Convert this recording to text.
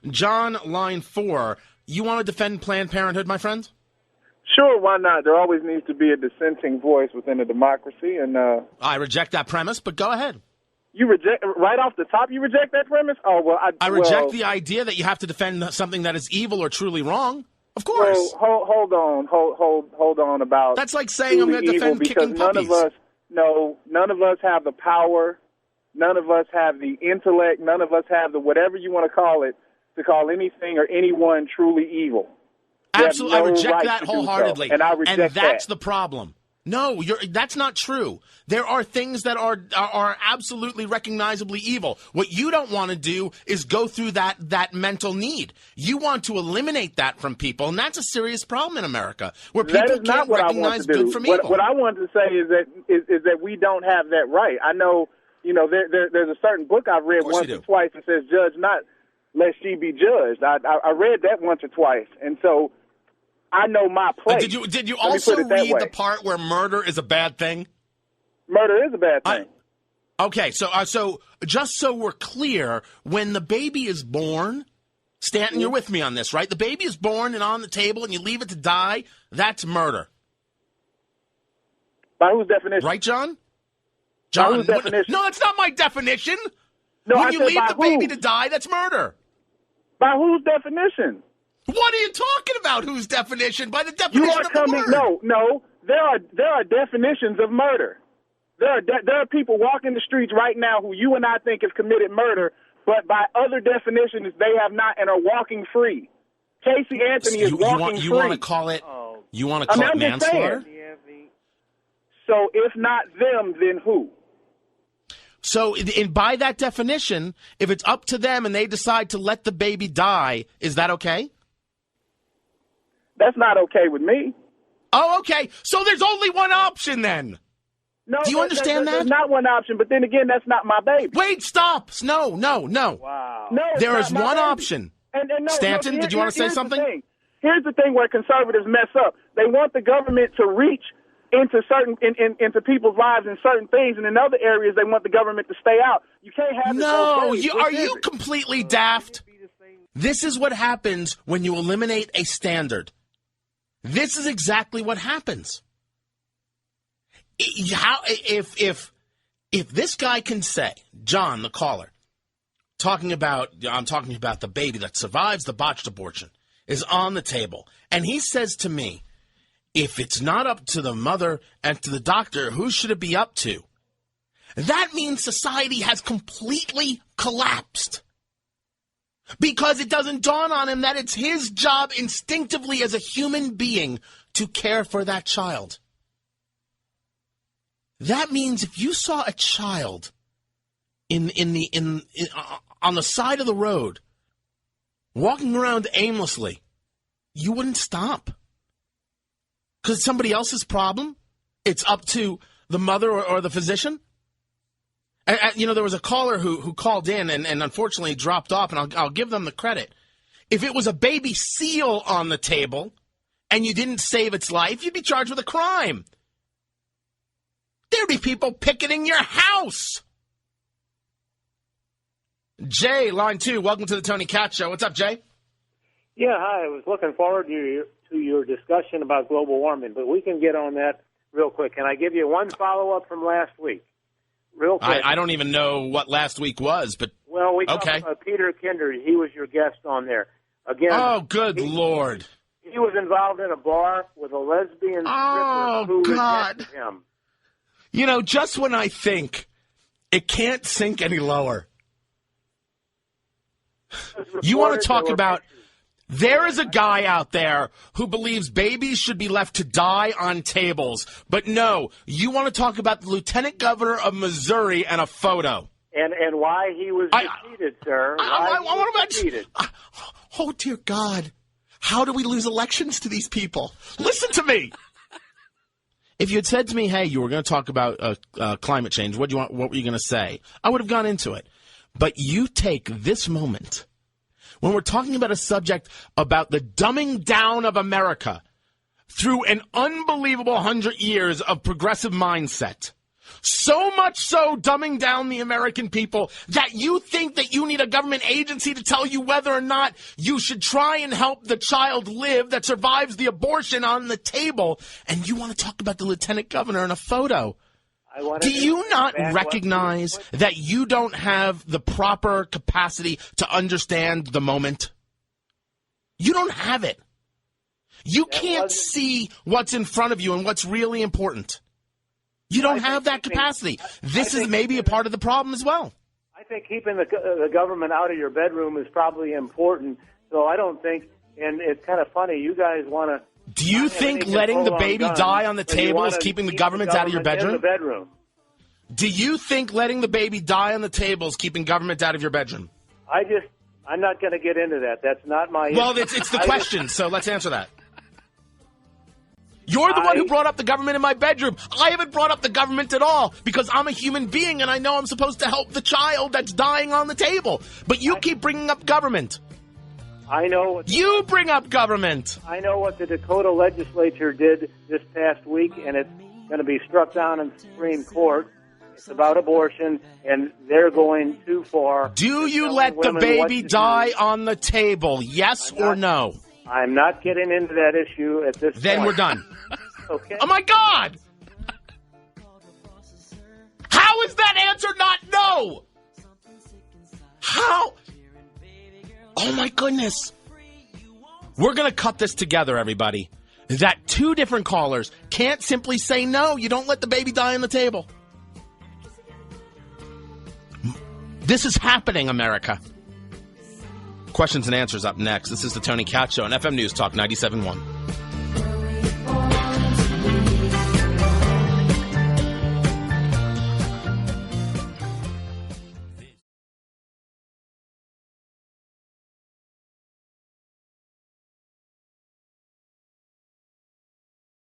John, line 4. You want to defend Planned Parenthood, my friend? Sure, why not? There always needs to be a dissenting voice within a democracy, and I reject that premise, but go ahead. You reject right off the top. You reject that premise? Oh well, I reject the idea that you have to defend something that is evil or truly wrong. Of course. Well, hold on about. That's like saying I'm going to defend kicking puppies. None of us have the power. None of us have the intellect. None of us have the whatever you want to call it to call anything or anyone truly evil. Absolutely, I reject that wholeheartedly, and I reject and that's the problem. No, that's not true. There are things that are absolutely recognizably evil. What you don't want to do is go through that mental need. You want to eliminate that from people, and that's a serious problem in America, where people can't recognize good from evil. What I want to say is that we don't have that right. I know, there's a certain book I've read once or twice that says, "Judge not, lest ye be judged." I read that once or twice, and so I know my place. Did you also read the part where murder is a bad thing? Murder is a bad thing. Okay, so just so we're clear, when the baby is born, Stanton, you're with me on this, right? The baby is born and on the table, and you leave it to die. That's murder. By whose definition? Right, John? By whose definition? No, that's not my definition. No, when you leave the baby to die, that's murder. By whose definition? What are you talking about? Whose definition? By the definition of the word. No. There are definitions of murder. There are people walking the streets right now who you and I think have committed murder, but by other definitions they have not and are walking free. Casey Anthony is walking free. You want to call it? You want to call it manslaughter? So if not them, then who? So, by that definition, if it's up to them and they decide to let the baby die, is that okay? That's not okay with me. Oh, okay. So there's only one option then. No, do you understand that? There's not one option, but then again, that's not my baby. Wait, stop. No. Wow. No, there is one option. Stanton, did you want to say something? Here's the thing where conservatives mess up. They want the government to reach into certain into people's lives in certain things, and in other areas they want the government to stay out. You can't have this. No, are you completely daft? This is what happens when you eliminate a standard. This is exactly what happens. If this guy can say, John, the caller, I'm talking about the baby that survives the botched abortion, is on the table, and he says to me, if it's not up to the mother and to the doctor, who should it be up to? That means society has completely collapsed. Because it doesn't dawn on him that it's his job instinctively as a human being to care for that child. That means if you saw a child on the side of the road walking around aimlessly, you wouldn't stop. Because it's somebody else's problem? It's up to the mother or the physician? And, there was a caller who called in and unfortunately dropped off, and I'll give them the credit. If it was a baby seal on the table and you didn't save its life, you'd be charged with a crime. There'd be people picketing your house. Jay, line 2, welcome to the Tony Katz Show. What's up, Jay? Yeah, hi. I was looking forward to your discussion about global warming, but we can get on that real quick. Can I give you one follow-up from last week? Real quick. I don't even know what last week was, but well, we talked about Peter Kinder. He was your guest on there. Again. Oh, good Lord. He was involved in a bar with a lesbian stripper who rejected him. Just when I think it can't sink any lower. You want to talk about... There is a guy out there who believes babies should be left to die on tables. But no, you want to talk about the lieutenant governor of Missouri and a photo. And why he was defeated, sir. I want to mention... Oh, dear God. How do we lose elections to these people? Listen to me. If you had said to me, hey, you were going to talk about climate change, what were you going to say? I would have gone into it. But you take this moment... when we're talking about a subject about the dumbing down of America through an unbelievable 100 years of progressive mindset, So much so dumbing down the American people that you think that you need a government agency to tell you whether or not you should try and help the child live that survives the abortion on the table. And you want to talk about the lieutenant governor in a photo. Do you not recognize that you don't have the proper capacity to understand the moment? You don't have it. You can't see what's in front of you and what's really important. You don't have that capacity. This is maybe a part of the problem as well. I think keeping the government out of your bedroom is probably important. So I don't think, and it's kind of funny, you guys want to... Do you think letting the baby die on the table is keeping the government out of your bedroom? Do you think letting the baby die on the table is keeping government out of your bedroom? I'm not going to get into that. That's not my... Well, it's the question, so let's answer that. You're the one who brought up the government in my bedroom. I haven't brought up the government at all because I'm a human being and I know I'm supposed to help the child that's dying on the table. But you keep bringing up government. I know. You bring up government. I know what the Dakota legislature did this past week, and it's going to be struck down in the Supreme Court. It's about abortion, and they're going too far. Do you let the baby die on the table? Yes or no? I'm not getting into that issue at this point. Then we're done. Okay. Oh, my God! How is that answer not no? How? Oh, my goodness. We're going to cut this together, everybody. That two different callers can't simply say no. You don't let the baby die on the table. This is happening, America. Questions and answers up next. This is the Tony Katz Show on FM News Talk 97.1.